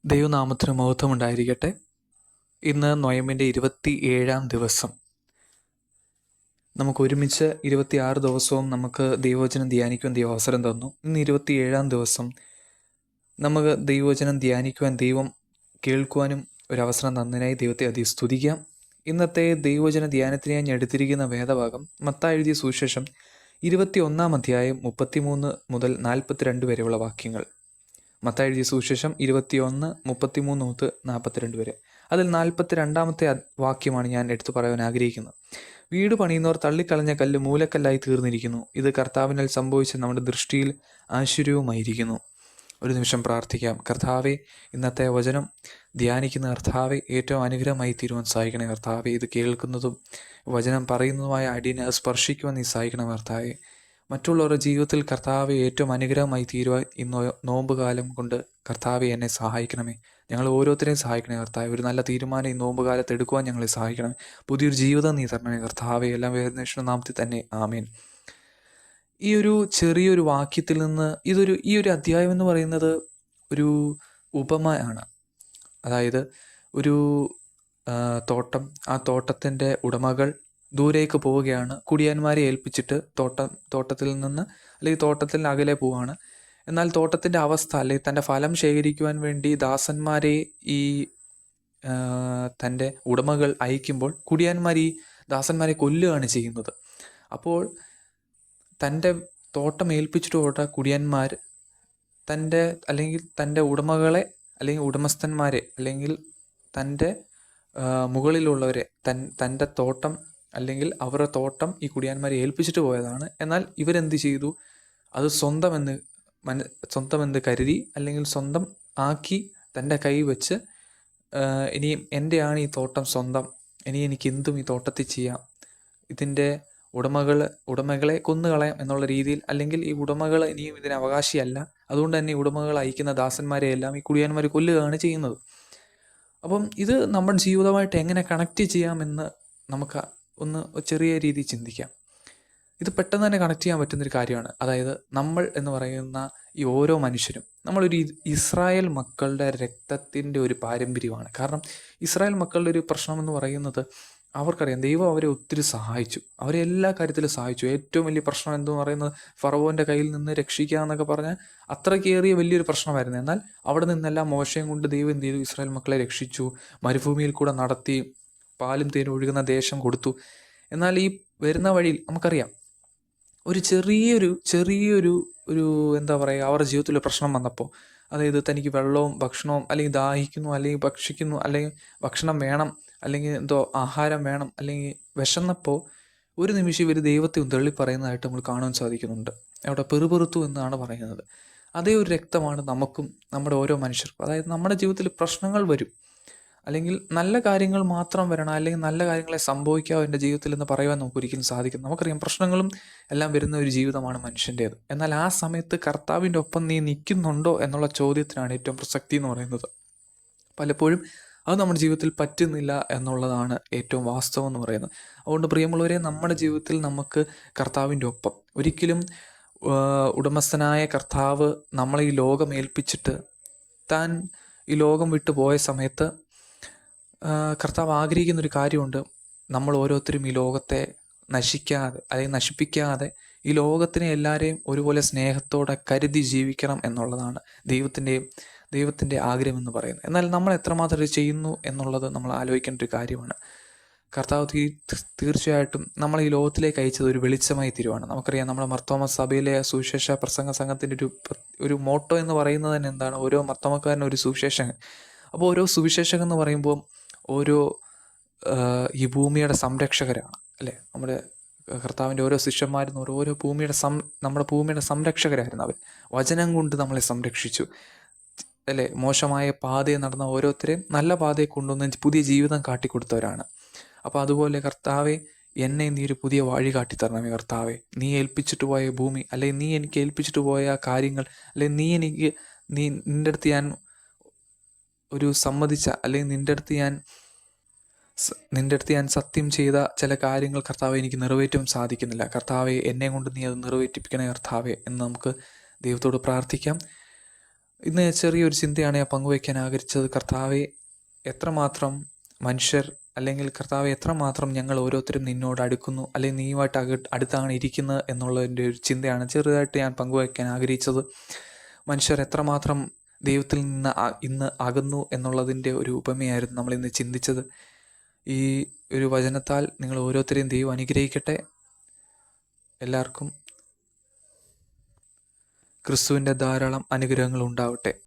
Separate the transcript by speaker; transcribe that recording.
Speaker 1: ദൈവനാമത്തിന് മഹത്വം ഉണ്ടായിരിക്കട്ടെ. ഇന്ന് നൊയമ്പിൻ്റെ 27-ാം ദിവസം. നമുക്ക് ഒരുമിച്ച് 26 ദിവസവും നമുക്ക് ദൈവവചനം ധ്യാനിക്കുവാൻ ദൈവം അവസരം തന്നു. ഇന്ന് 27-ാം ദിവസം നമുക്ക് ദൈവവചനം ധ്യാനിക്കുവാൻ, ദൈവം കേൾക്കുവാനും ഒരവസരം തന്നതിനായി ദൈവത്തെ സ്തുതിക്കാം. ഇന്നത്തെ ദൈവവചന ധ്യാനത്തിനായി ഞാൻ എടുത്തിരിക്കുന്ന വേദഭാഗം മത്തായി എഴുതിയ സുവിശേഷം 21-ാം അധ്യായം 33 മുതൽ 42 വരെയുള്ള വാക്യങ്ങൾ. മത്തായി എഴുതിയ സുവിശേഷം 21, 33 മുതൽ 42 വരെ. അതിൽ 42-ാമത്തെ വാക്യമാണ് ഞാൻ എടുത്തു പറയാൻ ആഗ്രഹിക്കുന്നത്. വീട് പണിയുന്നവർ തള്ളിക്കളഞ്ഞ കല്ല് മൂലക്കല്ലായി തീർന്നിരിക്കുന്നു. ഇത് കർത്താവിനാൽ സംഭവിച്ച നമ്മുടെ ദൃഷ്ടിയിൽ ആശ്ചര്യവുമായിരിക്കുന്നു. ഒരു നിമിഷം പ്രാർത്ഥിക്കാം. കർത്താവെ, ഇന്നത്തെ വചനം ധ്യാനിക്കുന്ന കർത്താവെ, ഏറ്റവും അനുഗ്രഹമായി തീരുവാൻ സഹായിക്കണേ കർത്താവെ. ഇത് കേൾക്കുന്നതും വചനം പറയുന്നതുമായ അടിയനെ സ്പർശിക്കുവാൻ നീ സഹായിക്കണം കർത്താവെ. മറ്റുള്ളവരുടെ ജീവിതത്തിൽ കർത്താവെ ഏറ്റവും അനുഗ്രഹമായി തീരുവാൻ ഇന്ന് നോമ്പ് കാലം കൊണ്ട് കർത്താവെ എന്നെ സഹായിക്കണമേ. ഞങ്ങൾ ഓരോരുത്തരെയും സഹായിക്കണേ കർത്താവെ. ഒരു നല്ല തീരുമാനം ഈ നോമ്പ് കാലത്ത് എടുക്കുവാൻ ഞങ്ങളെ സഹായിക്കണമേ. പുതിയൊരു ജീവിതം നീ തരണമേ കർത്താവെ. എല്ലാം വേദനേശ്വര നാമത്തിൽ തന്നെ ആമേൻ. ഈ ഒരു ചെറിയൊരു വാക്യത്തിൽ നിന്ന് ഈ ഒരു അധ്യായം എന്ന് പറയുന്നത് ഒരു ഉപമയാണ്. അതായത് ഒരു തോട്ടം, ആ തോട്ടത്തിൻ്റെ ഉടമകൾ ദൂരേക്ക് പോവുകയാണ്. കുടിയാന്മാരെ ഏൽപ്പിച്ചിട്ട് തോട്ടത്തിൽ നിന്ന് അല്ലെങ്കിൽ തോട്ടത്തിൽ അകലെ പോവാണ്. എന്നാൽ തോട്ടത്തിൻ്റെ അവസ്ഥ, അല്ലെങ്കിൽ തൻ്റെ ഫലം ശേഖരിക്കുവാൻ വേണ്ടി ദാസന്മാരെ ഈ തൻ്റെ ഉടമകൾ അയക്കുമ്പോൾ കുടിയാന്മാർ ഈ ദാസന്മാരെ കൊല്ലുകയാണ് ചെയ്യുന്നത്. അപ്പോൾ തൻ്റെ തോട്ടം ഏൽപ്പിച്ചിട്ട് പോട്ട കുടിയന്മാർ തൻ്റെ ഉടമകളെ അല്ലെങ്കിൽ ഉടമസ്ഥന്മാരെ അല്ലെങ്കിൽ തൻ്റെ മുകളിലുള്ളവരെ തൻ്റെ തോട്ടം അല്ലെങ്കിൽ അവരുടെ തോട്ടം ഈ കുടിയാന്മാരെ ഏൽപ്പിച്ചിട്ട് പോയതാണ്. എന്നാൽ ഇവരെന്ത് ചെയ്തു? അത് സ്വന്തമെന്ന് കരുതി അല്ലെങ്കിൽ സ്വന്തം ആക്കി തൻ്റെ കൈ വെച്ച് ഇനിയും എൻ്റെയാണ് ഈ തോട്ടം സ്വന്തം, ഇനി എനിക്ക് എന്തും ഈ തോട്ടത്തിൽ ചെയ്യാം, ഇതിൻ്റെ ഉടമകളെ കൊന്നുകളയാം എന്നുള്ള രീതിയിൽ, അല്ലെങ്കിൽ ഈ ഉടമകൾ ഇനിയും ഇതിന് അവകാശിയല്ല, അതുകൊണ്ട് തന്നെ ഉടമകൾ അയക്കുന്ന ദാസന്മാരെ എല്ലാം ഈ കുടിയാന്മാർ കൊല്ലുകയാണ് ചെയ്യുന്നത്. അപ്പം ഇത് നമ്മുടെ ജീവിതമായിട്ട് എങ്ങനെ കണക്ട് ചെയ്യാമെന്ന് നമുക്ക് ഒന്ന് ചെറിയ രീതിയിൽ ചിന്തിക്കാം. ഇത് പെട്ടെന്ന് തന്നെ കണക്ട് ചെയ്യാൻ പറ്റുന്നൊരു കാര്യമാണ്. അതായത് നമ്മൾ എന്ന് പറയുന്ന ഈ ഓരോ മനുഷ്യരും നമ്മളൊരു ഇസ്രായേൽ മക്കളുടെ രക്തത്തിൻ്റെ ഒരു പാരമ്പര്യമാണ്. കാരണം ഇസ്രായേൽ മക്കളുടെ ഒരു പ്രശ്നം എന്ന് പറയുന്നത്, അവർക്കറിയാം ദൈവം അവരെ ഒത്തിരി സഹായിച്ചു, അവരെ എല്ലാ കാര്യത്തിലും സഹായിച്ചു. ഏറ്റവും വലിയ പ്രശ്നം എന്തെന്ന് പറയുന്നത് ഫറവോൻ്റെ കയ്യിൽ നിന്ന് രക്ഷിക്കുക എന്നൊക്കെ പറഞ്ഞാൽ അത്രക്കേറിയ വലിയൊരു പ്രശ്നമായിരുന്നു. എന്നാൽ അവിടെ നിന്നെല്ലാം മോശം കൊണ്ട് ദൈവം എന്ത് ചെയ്തു? ഇസ്രായേൽ മക്കളെ രക്ഷിച്ചു, മരുഭൂമിയിൽ കൂടെ നടത്തി, പാലും തേനും ഒഴുകുന്ന ദേശം കൊടുത്തു. എന്നാൽ ഈ വരുന്ന വഴിയിൽ നമുക്കറിയാം ഒരു ചെറിയൊരു എന്താ പറയുക, അവരുടെ ജീവിതത്തിൽ പ്രശ്നം വന്നപ്പോൾ, അതായത് തനിക്ക് വെള്ളവും ഭക്ഷണവും അല്ലെങ്കിൽ ദാഹിക്കുന്നു, അല്ലെങ്കിൽ ഭക്ഷിക്കുന്നു, അല്ലെങ്കിൽ ഭക്ഷണം വേണം, അല്ലെങ്കിൽ എന്തോ ആഹാരം വേണം, അല്ലെങ്കിൽ വിശന്നപ്പോൾ ഒരു നിമിഷം ഇവർ ദൈവത്തെ തള്ളി പറയുന്നതായിട്ട് നമ്മൾ കാണാൻ സാധിക്കുന്നുണ്ട്. അവിടെ പെറുപെറുത്തു എന്നാണ് പറയുന്നത്. അതേ ഒരു രക്തമാണ് നമുക്കും നമ്മുടെ ഓരോ മനുഷ്യർക്കും. അതായത് നമ്മുടെ ജീവിതത്തിൽ പ്രശ്നങ്ങൾ വരും, അല്ലെങ്കിൽ നല്ല കാര്യങ്ങൾ മാത്രം വരണം, അല്ലെങ്കിൽ നല്ല കാര്യങ്ങളെ സംഭവിക്കാവോ എൻ്റെ ജീവിതത്തിൽ എന്ന് പറയുവാൻ നമുക്ക് ഒരിക്കലും സാധിക്കും. നമുക്കറിയാം പ്രശ്നങ്ങളും എല്ലാം വരുന്ന ഒരു ജീവിതമാണ് മനുഷ്യൻ്റേത്. എന്നാൽ ആ സമയത്ത് കർത്താവിൻ്റെ ഒപ്പം നീ നിൽക്കുന്നുണ്ടോ എന്നുള്ള ചോദ്യത്തിനാണ് ഏറ്റവും പ്രസക്തി എന്ന് പറയുന്നത്. പലപ്പോഴും അത് നമ്മുടെ ജീവിതത്തിൽ പറ്റുന്നില്ല എന്നുള്ളതാണ് ഏറ്റവും വാസ്തവം എന്ന് പറയുന്നത്. അതുകൊണ്ട് പ്രിയമുള്ളവരെ, നമ്മുടെ ജീവിതത്തിൽ നമുക്ക് കർത്താവിൻ്റെ ഒപ്പം ഒരിക്കലും ഉടമസ്ഥനായ കർത്താവ് നമ്മളെ ഈ ലോകം ഏൽപ്പിച്ചിട്ട് താൻ ഈ ലോകം വിട്ടു പോയ സമയത്ത് കർത്താവ് ആഗ്രഹിക്കുന്നൊരു കാര്യമുണ്ട്. നമ്മൾ ഓരോരുത്തരും ഈ ലോകത്തെ നശിക്കാതെ അല്ലെങ്കിൽ നശിപ്പിക്കാതെ ഈ ലോകത്തിനെ എല്ലാവരെയും ഒരുപോലെ സ്നേഹത്തോടെ കരുതി ജീവിക്കണം എന്നുള്ളതാണ് ദൈവത്തിൻ്റെ ആഗ്രഹം എന്ന് പറയുന്നത്. എന്നാൽ നമ്മൾ എത്രമാത്രം ചെയ്യുന്നു എന്നുള്ളത് നമ്മൾ ആലോചിക്കേണ്ട ഒരു കാര്യമാണ്. കർത്താവ് തീർച്ചയായിട്ടും നമ്മൾ ഈ ലോകത്തിലേക്ക് അയച്ചത് ഒരു വെളിച്ചമായി തീരുവാണ്. നമുക്കറിയാം നമ്മുടെ മർത്തോമ സഭയിലെ സുവിശേഷ പ്രസംഗ സംഘത്തിൻ്റെ ഒരു മോട്ടോ എന്ന് പറയുന്നത് തന്നെ എന്താണ്? ഓരോ മർത്തോമക്കാരനും ഒരു സുവിശേഷകൻ. അപ്പോൾ ഓരോ സുവിശേഷകൻ എന്ന് പറയുമ്പോൾ ഓരോ ഈ ഭൂമിയുടെ സംരക്ഷകരാണ്, അല്ലേ? നമ്മുടെ കർത്താവിൻ്റെ ഓരോ ശിഷ്യന്മാരും ഓരോ നമ്മുടെ ഭൂമിയുടെ സംരക്ഷകരായിരുന്നു അവർ. വചനം കൊണ്ട് നമ്മളെ സംരക്ഷിച്ചു, അല്ലേ? മോശമായ പാതയെ നടന്ന ഓരോരുത്തരെയും നല്ല പാതയെ കൊണ്ടുവന്ന് പുതിയ ജീവിതം കാട്ടിക്കൊടുത്തവരാണ്. അപ്പോൾ അതുപോലെ കർത്താവെ, എന്നെ നീ ഒരു പുതിയ വഴി കാട്ടിത്തരണമേ കർത്താവെ. നീ ഏൽപ്പിച്ചിട്ട് പോയ ഭൂമി, അല്ലെങ്കിൽ നീ എനിക്ക് ഏൽപ്പിച്ചിട്ട് പോയ കാര്യങ്ങൾ, അല്ലെങ്കിൽ നിൻ്റെ അടുത്ത് ഞാൻ ഒരു സമ്മതിച്ച, അല്ലെങ്കിൽ നിൻ്റെ അടുത്ത് ഞാൻ സത്യം ചെയ്ത ചില കാര്യങ്ങൾ കർത്താവെ എനിക്ക് നിറവേറ്റാൻ സാധിക്കുന്നില്ല. കർത്താവെ, എന്നെ കൊണ്ട് നീ അത് നിറവേറ്റിപ്പിക്കണേ കർത്താവെ എന്ന് നമുക്ക് ദൈവത്തോട് പ്രാർത്ഥിക്കാം. ഇന്ന് ചെറിയൊരു ചിന്തയാണ് ഞാൻ പങ്കുവയ്ക്കാൻ ആഗ്രഹിച്ചത്. കർത്താവെ, എത്രമാത്രം മനുഷ്യർ, അല്ലെങ്കിൽ കർത്താവെ എത്രമാത്രം ഞങ്ങൾ ഓരോരുത്തരും നിന്നോട് അടുക്കുന്നു, അല്ലെങ്കിൽ നീയുമായിട്ട് അടുത്താണ് ഇരിക്കുന്നത് എന്നുള്ളതിൻ്റെ ഒരു ചിന്തയാണ് ചെറുതായിട്ട് ഞാൻ പങ്കുവയ്ക്കാൻ ആഗ്രഹിച്ചത്. മനുഷ്യർ എത്രമാത്രം ദൈവത്തിൽ നിന്ന് ഇന്ന് അകന്നു എന്നുള്ളതിൻ്റെ ഒരു ഉപമയായിരുന്നു നമ്മൾ ഇന്ന് ചിന്തിച്ചത്. ഈ ഒരു വചനത്താൽ നിങ്ങൾ ഓരോരുത്തരെയും ദൈവം അനുഗ്രഹിക്കട്ടെ. എല്ലാവർക്കും ക്രിസ്തുവിൻ്റെ ധാരാളം അനുഗ്രഹങ്ങൾ ഉണ്ടാവട്ടെ.